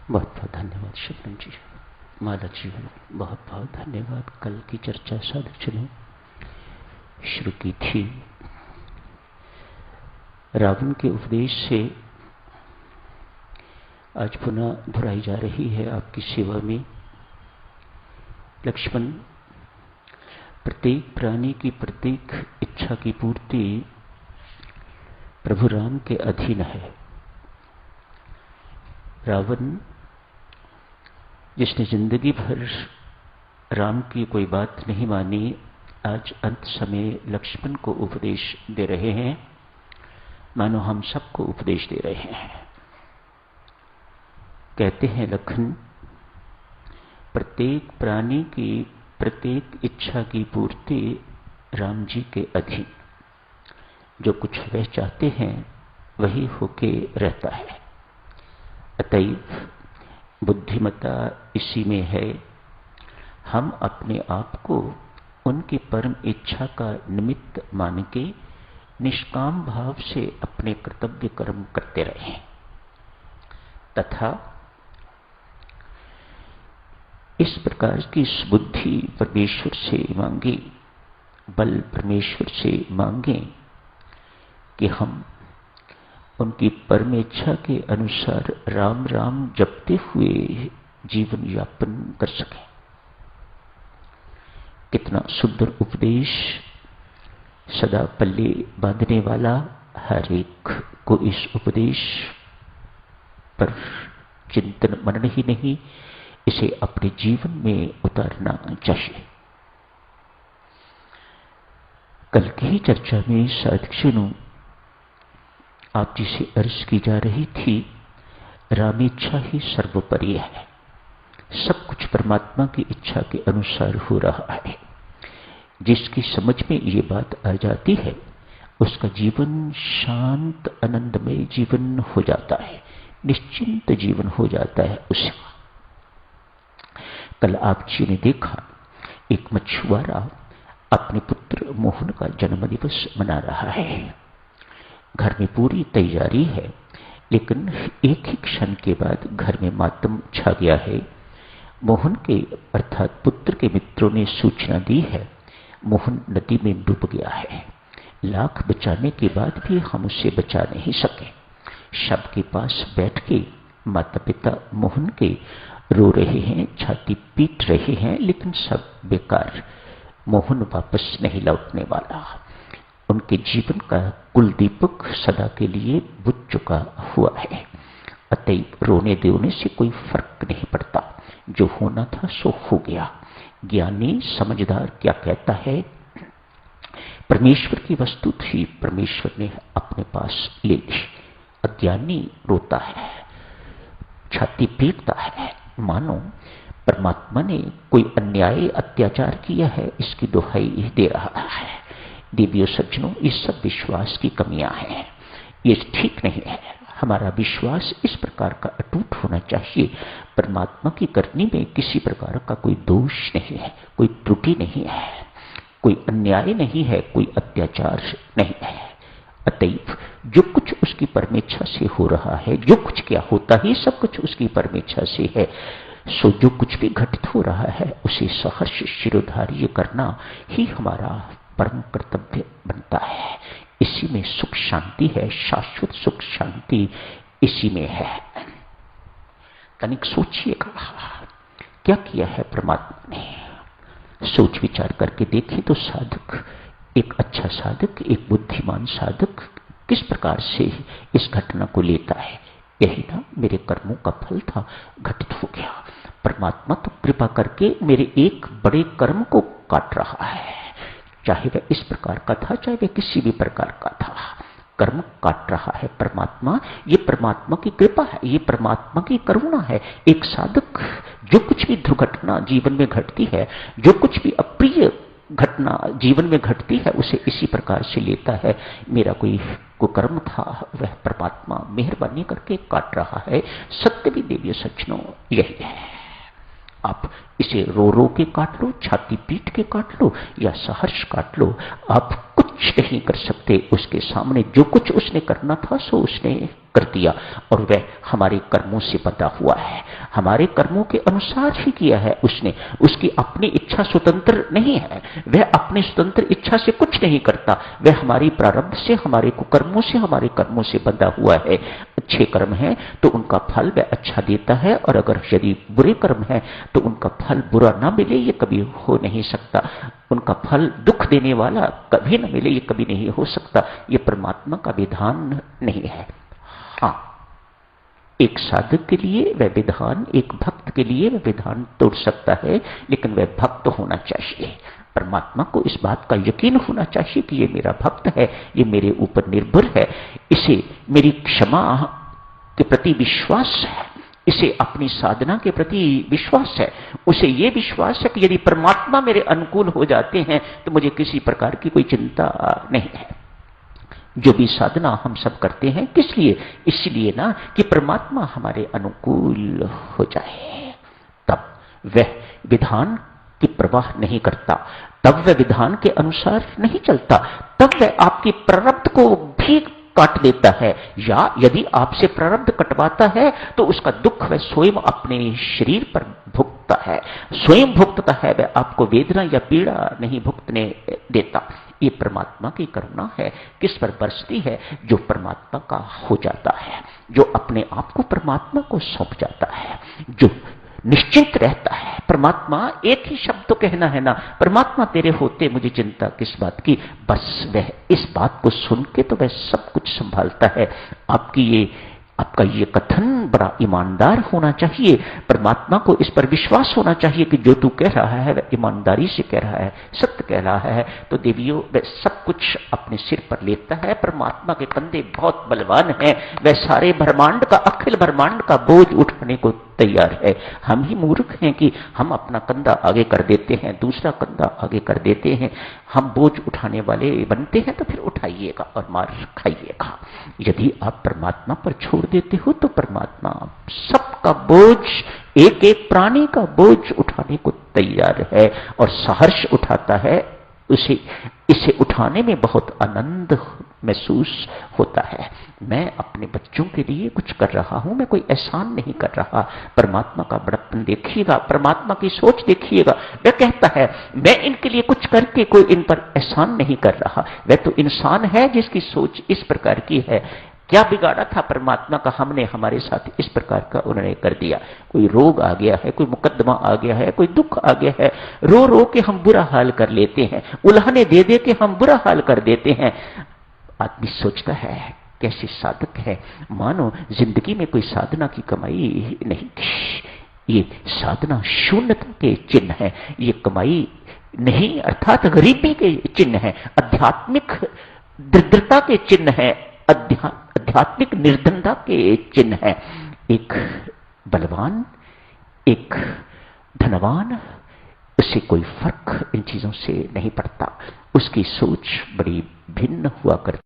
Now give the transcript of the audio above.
बहुत बहुत धन्यवाद शबनम जी, माला जी, बहुत बहुत धन्यवाद। कल की चर्चा साधक ने शुरू की थी, रावण के उपदेश से आज पुनः दोहराई जा रही है आपकी सेवा में। लक्ष्मण, प्रत्येक प्राणी की प्रत्येक इच्छा की पूर्ति प्रभु राम के अधीन है। रावण जिसने जिंदगी भर राम की कोई बात नहीं मानी, आज अंत समय लक्ष्मण को उपदेश दे रहे हैं, मानो हम सबको उपदेश दे रहे हैं। कहते हैं लखन, प्रत्येक प्राणी की प्रत्येक इच्छा की पूर्ति राम जी के अधीन। जो कुछ वह चाहते हैं वही होके रहता है। अतएव बुद्धिमत्ता इसी में है, हम अपने आप को उनकी परम इच्छा का निमित्त मान के निष्काम भाव से अपने कर्तव्य कर्म करते रहें तथा इस प्रकार की बुद्धि परमेश्वर से मांगे, बल परमेश्वर से मांगे कि हम उनकी परम इच्छा के अनुसार राम राम जपते हुए जीवन यापन कर सकें। कितना सुंदर उपदेश, सदा पल्ले बांधने वाला। हर एक को इस उपदेश पर चिंतन मनन ही नहीं, इसे अपने जीवन में उतारना चाहिए। कल की ही चर्चा में साधकजनों आप जिसे अर्ज की जा रही थी, रामेच्छा ही सर्वोपरि है। सब कुछ परमात्मा की इच्छा के अनुसार हो रहा है। जिसकी समझ में ये बात आ जाती है उसका जीवन शांत आनंदमय जीवन हो जाता है, निश्चिंत जीवन हो जाता है उसका। कल आप जी ने देखा, एक मछुआरा अपने पुत्र मोहन का जन्म दिवस मना रहा है। घर में पूरी तैयारी है, लेकिन एक ही क्षण के बाद घर में मातम छा गया है। मोहन के अर्थात पुत्र के मित्रों ने सूचना दी है, मोहन नदी में डूब गया है। लाख बचाने के बाद भी हम उसे बचा नहीं सके। शव के पास बैठ के माता पिता मोहन के रो रहे हैं, छाती पीट रहे हैं, लेकिन सब बेकार। मोहन वापस नहीं लौटने वाला। उनके जीवन का कुल दीपक सदा के लिए बुझ चुका हुआ है। अतएव रोने देने से कोई फर्क नहीं पड़ता, जो होना था सो हो गया। ज्ञानी समझदार क्या कहता है, परमेश्वर की वस्तु थी, परमेश्वर ने अपने पास ले ली। अज्ञानी रोता है, छाती पीटता है, मानो परमात्मा ने कोई अन्याय अत्याचार किया है, इसकी दुहाई दे रहा है। देवियों सज्जनों, ये सब विश्वास की कमियां हैं, ये ठीक नहीं है। हमारा विश्वास इस प्रकार का अटूट होना चाहिए, परमात्मा की करनी में किसी प्रकार का कोई दोष नहीं है, कोई त्रुटि नहीं है, कोई अन्याय नहीं है, कोई अत्याचार नहीं है। अतएव जो कुछ उसकी परमेच्छा से हो रहा है, जो कुछ क्या होता ही सब कुछ उसकी परमेच्छा से है, सो जो कुछ भी घटित हो रहा है उसे सहर्ष शिरोधार्य करना ही हमारा परम कर्तव्य बनता है। इसी में सुख शांति है, शाश्वत सुख शांति इसी में है। तनिक सोचिएगा, क्या किया है परमात्मा ने। सोच विचार करके देखें तो साधक, एक अच्छा साधक, एक बुद्धिमान साधक किस प्रकार से इस घटना को लेता है। यही ना, मेरे कर्मों का फल था, घटित हो गया। परमात्मा तो कृपा करके मेरे एक बड़े कर्म को काट रहा है, चाहे वह इस प्रकार का था, चाहे वह किसी भी प्रकार का था, कर्म काट रहा है परमात्मा। ये परमात्मा की कृपा है, ये परमात्मा की करुणा है। एक साधक जो कुछ भी दुर्घटना जीवन में घटती है, जो कुछ भी अप्रिय घटना जीवन में घटती है, उसे इसी प्रकार से लेता है, मेरा कोई कुकर्म था, वह परमात्मा मेहरबानी करके काट रहा है। सत्य भी देवियों सज्जनों यही है। आप इसे रो रो के काट लो, छाती पीट के काट लो या सहर्ष काट लो, आप कुछ नहीं कर सकते उसके सामने। जो कुछ उसने करना था सो उसने कर दिया, और वह हमारे कर्मों से बंधा हुआ है, हमारे कर्मों के अनुसार ही किया है उसने। उसकी अपनी इच्छा स्वतंत्र नहीं है, वह अपनी स्वतंत्र इच्छा से कुछ नहीं करता, वह हमारी प्रारब्ध से, हमारे कुकर्मों से, हमारे कर्मों से बंधा हुआ है। अच्छे कर्म हैं तो उनका फल वह अच्छा देता है, और अगर यदि बुरे कर्म हैं तो उनका फल बुरा ना मिले ये कभी हो नहीं सकता। उनका फल दुख देने वाला कभी न मिले ये कभी नहीं हो सकता। ये परमात्मा का विधान नहीं है। हाँ, एक साधक के लिए वह विधान, एक भक्त के लिए वह विधान तोड़ सकता है, लेकिन वह भक्त होना चाहिए। परमात्मा को इस बात का यकीन होना चाहिए कि ये मेरा भक्त है, ये मेरे ऊपर निर्भर है, इसे मेरी क्षमा के प्रति विश्वास है, इसे अपनी साधना के प्रति विश्वास है, उसे ये विश्वास है कि यदि परमात्मा मेरे अनुकूल हो जाते हैं तो मुझे किसी प्रकार की कोई चिंता नहीं है। जो भी साधना हम सब करते हैं किस लिए? इसलिए ना कि परमात्मा हमारे अनुकूल हो जाए। तब वह विधान की परवाह नहीं करता, तब वह विधान के अनुसार नहीं चलता, तब वह आपकी प्रारब्ध को भी काट देता है, या यदि आपसे प्रारब्ध कटवाता है तो उसका दुख वह स्वयं अपने शरीर पर भुगतता है, स्वयं भुगतता है, वह आपको वेदना या पीड़ा नहीं भुगतने देता। ये परमात्मा की करुणा है। किस पर बरसती है? जो परमात्मा का हो जाता है, जो अपने आप को परमात्मा को सौंप जाता है, जो निश्चिंत रहता है। परमात्मा एक ही शब्द तो कहना है ना, परमात्मा तेरे होते मुझे चिंता किस बात की। बस वह इस बात को सुन के तो वह सब कुछ संभालता है। आपका ये कथन बड़ा ईमानदार होना चाहिए। परमात्मा को इस पर विश्वास होना चाहिए कि जो तू कह रहा है वह ईमानदारी से कह रहा है, सत्य कह रहा है। तो देवियों, वह सब कुछ अपने सिर पर लेता है। परमात्मा के कंधे बहुत बलवान हैं, वह सारे ब्रह्मांड का, अखिल ब्रह्मांड का बोझ उठाने को तैयार है। हम ही मूर्ख हैं कि हम अपना कंधा आगे कर देते हैं, दूसरा कंधा आगे कर देते हैं। हम बोझ उठाने वाले बनते हैं तो फिर उठाइएगा और मार खाइएगा। यदि आप परमात्मा पर छोड़ देते हो तो परमात्मा सबका बोझ, एक एक प्राणी का बोझ उठाने को तैयार है और सहर्ष उठाता है। इसे उठाने में बहुत आनंद महसूस होता है। मैं अपने बच्चों के लिए कुछ कर रहा हूं, मैं कोई एहसान नहीं कर रहा। परमात्मा का बड़प्पन देखिएगा, परमात्मा की सोच देखिएगा। वह कहता है मैं इनके लिए कुछ करके कोई इन पर एहसान नहीं कर रहा। वह तो इंसान है जिसकी सोच इस प्रकार की है। क्या बिगाड़ा था परमात्मा का हमने हमारे साथ इस प्रकार का उन्होंने कर दिया। कोई रोग आ गया है, कोई मुकदमा आ गया है, कोई दुख आ गया है, रो रो के हम बुरा हाल कर लेते हैं, उल्हाने दे दे के हम बुरा हाल कर देते हैं। आदमी सोचता है कैसे साधक है, मानो जिंदगी में कोई साधना की कमाई नहीं थी। ये साधना शून्यता के चिन्ह है, ये कमाई नहीं अर्थात गरीबी के चिन्ह है, आध्यात्मिक दरिद्रता के चिन्ह है, आध्यात्मिक निर्धनता के चिन्ह है। एक बलवान, एक धनवान, उससे कोई फर्क इन चीजों से नहीं पड़ता। उसकी सोच बड़ी भिन्न हुआ करती